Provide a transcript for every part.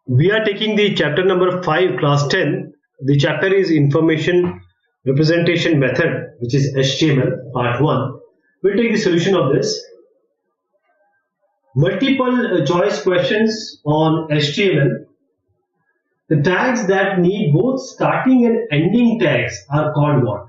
We are taking the chapter number 5, class 10. The chapter is Information Representation Method, which is HTML, part 1. We'll take the solution of this. Multiple choice questions on HTML. The tags that need both starting and ending tags are called what?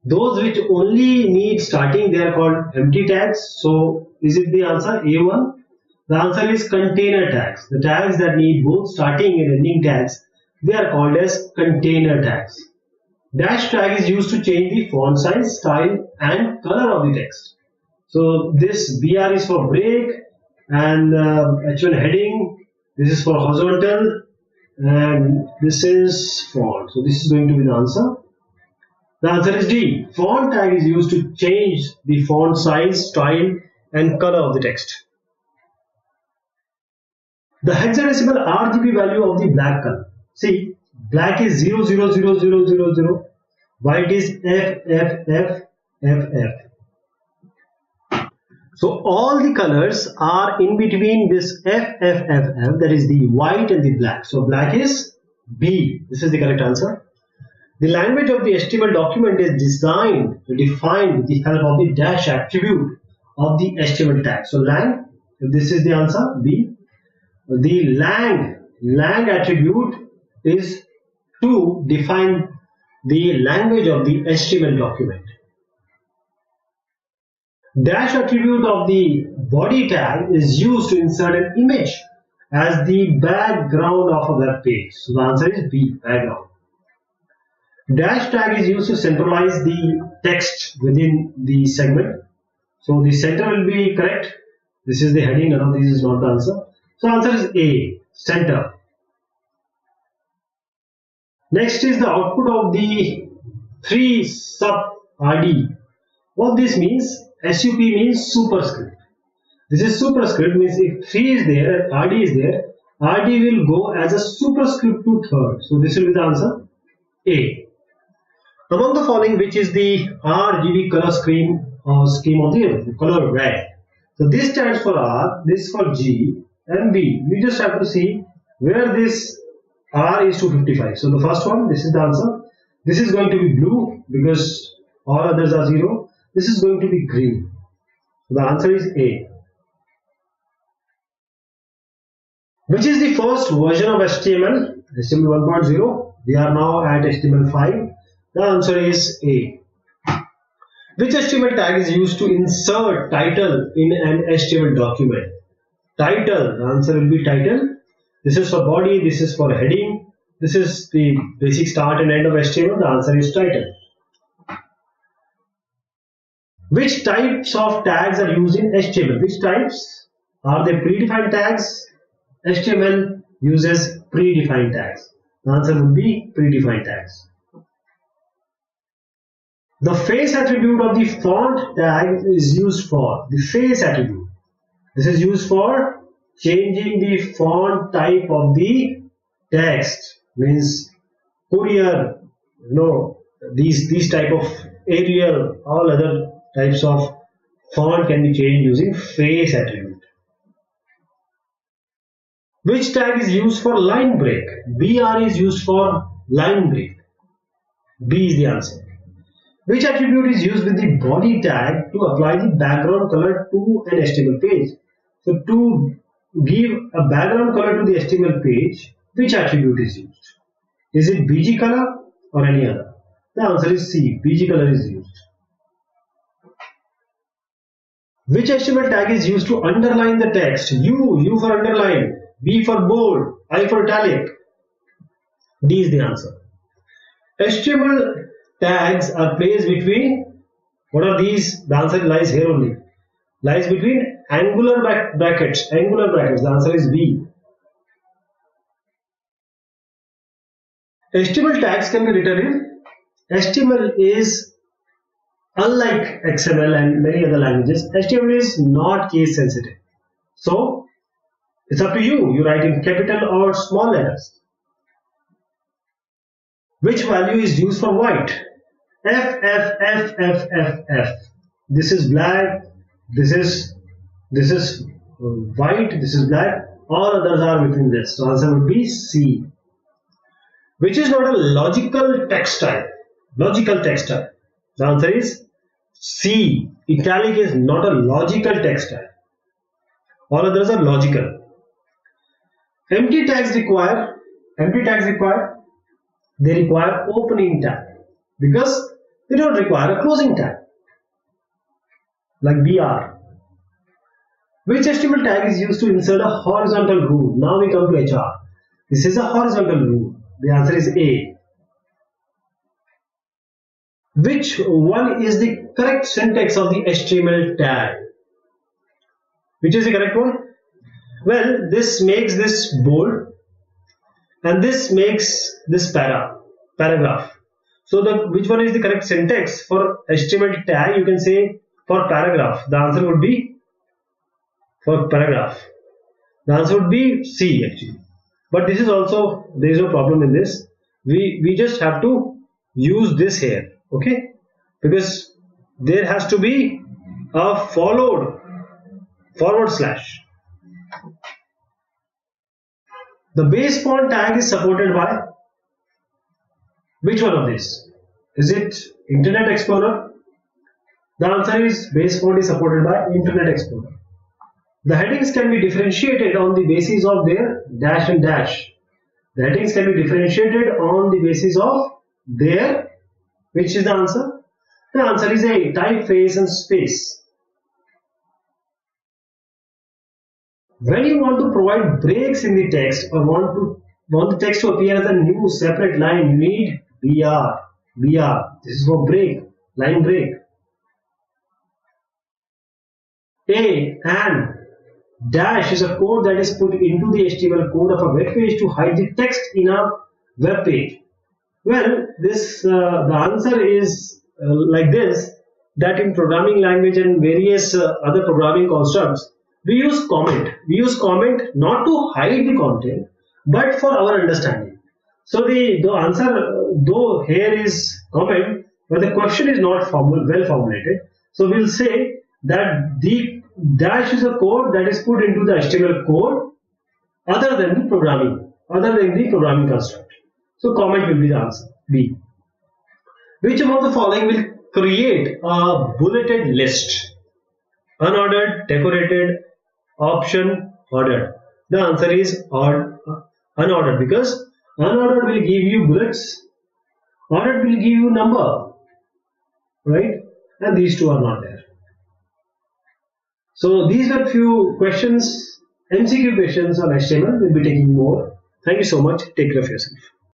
Those which only need starting, they are called empty tags. So, is it the answer A1? The answer is container tags. The tags that need both starting and ending tags, they are called as container tags. Dash tag is used to change the font size, style and color of the text. So this BR is for break and H1 heading. This is for horizontal and this is font. So this is going to be the answer. The answer is D. Font tag is used to change the font size, style and color of the text. The hexadecimal RGB value of the black color. See, black is 0, 0, 0, 0, 0, 0. White is F, F, F, F, F. So all the colors are in between this F, F, F, F. That is the white and the black. So black is B. This is the correct answer. The language of the HTML document is designed to define with the help of the dash attribute of the HTML tag. So lang, this is the answer, B. The lang attribute is to define the language of the HTML document. Dash attribute of the body tag is used to insert an image as the background of a web page. So the answer is B, background. Dash tag is used to centralize the text within the segment. So the center will be correct. This is the heading, none of this is not the answer. So answer is A, center. Next is the output of the 3 sub RD. What this means? SUP means superscript. This is superscript, means if 3 is there and RD is there, RD will go as a superscript to third. So this will be the answer, A. Among the following, which is the RGB color scheme of the color red? So this stands for R, this for G and B. We just have to see where this R is 255. So the first one, this is the answer. This is going to be blue because all others are 0. This is going to be green. So the answer is A. Which is the first version of HTML? HTML 1.0. We are now at HTML 5. The answer is A. Which HTML tag is used to insert title in an HTML document? Title, the answer will be title. This is for body, this is for heading. This is the basic start and end of HTML. The answer is title. Which types of tags are used in HTML? Which types? Are they predefined tags? HTML uses predefined tags. The answer would be predefined tags. The face attribute of the font tag is used for the face attribute. This is used for changing the font type of the text. Means Courier, these type of Arial, all other types of font can be changed using face attribute. Which tag is used for line break? BR is used for line break. B is the answer. Which attribute is used with the body tag to apply the background color to an HTML page? So to give a background color to the HTML page, which attribute is used? Is it BG color or any other? The answer is C. BG color is used. Which HTML tag is used to underline the text? U for underline, B for bold, I for italic. D is the answer. HTML tags are placed between, what are these? The answer lies here only. Lies between angular brackets. The answer is B. HTML tags can be written in. HTML is, unlike XML and many other languages, HTML is not case sensitive. So it's up to you. You write in capital or small letters. Which value is used for white? F, F, F, F, F, F. This is black. This is white. This is black. All others are within this. So answer would be C. Which is not a logical text type? Logical text type. The answer is C. Italic is not a logical text type. All others are logical. Empty tags require they require opening tag because they don't require a closing tag like BR. Which HTML tag is used to insert a horizontal rule? Now we come to HR. This is a horizontal rule. The answer is A. Which one is the correct syntax of the HTML tag? Which is the correct one? Well, this makes this bold and this makes this paragraph. So which one is the correct syntax for HTML tag? You can say for paragraph. The answer would be for paragraph. The answer would be C actually. But this is also, there is no problem in this. We just have to use this here, okay? Because there has to be a forward slash. The base font tag is supported by which one of these? Is it Internet Explorer? The answer is base font is supported by Internet Explorer. The headings can be differentiated on the basis of their dash and dash. The headings can be differentiated on the basis of their, which is the answer? The answer is A, typeface and space. When you want to provide breaks in the text or want the text to appear as a new separate line, you need BR. This is for break, line break. A and dash is a code that is put into the HTML code of a web page to hide the text in a web page. Well, this the answer is like this, that in programming language and various other programming constructs, we use comment. We use comment not to hide the content, but for our understanding. So the answer, though here is comment, but the question is not well formulated. So we'll say that the dash is a code that is put into the HTML code other than the programming construct. So comment will be the answer, B. Which among the following will create a bulleted list? Unordered, decorated, option, ordered. The answer is unordered, because unordered will give you bullets, ordered will give you number, right? And these two are not there. So these are few questions, MCQ questions on HTML. We'll be taking more. Thank you so much. Take care of yourself.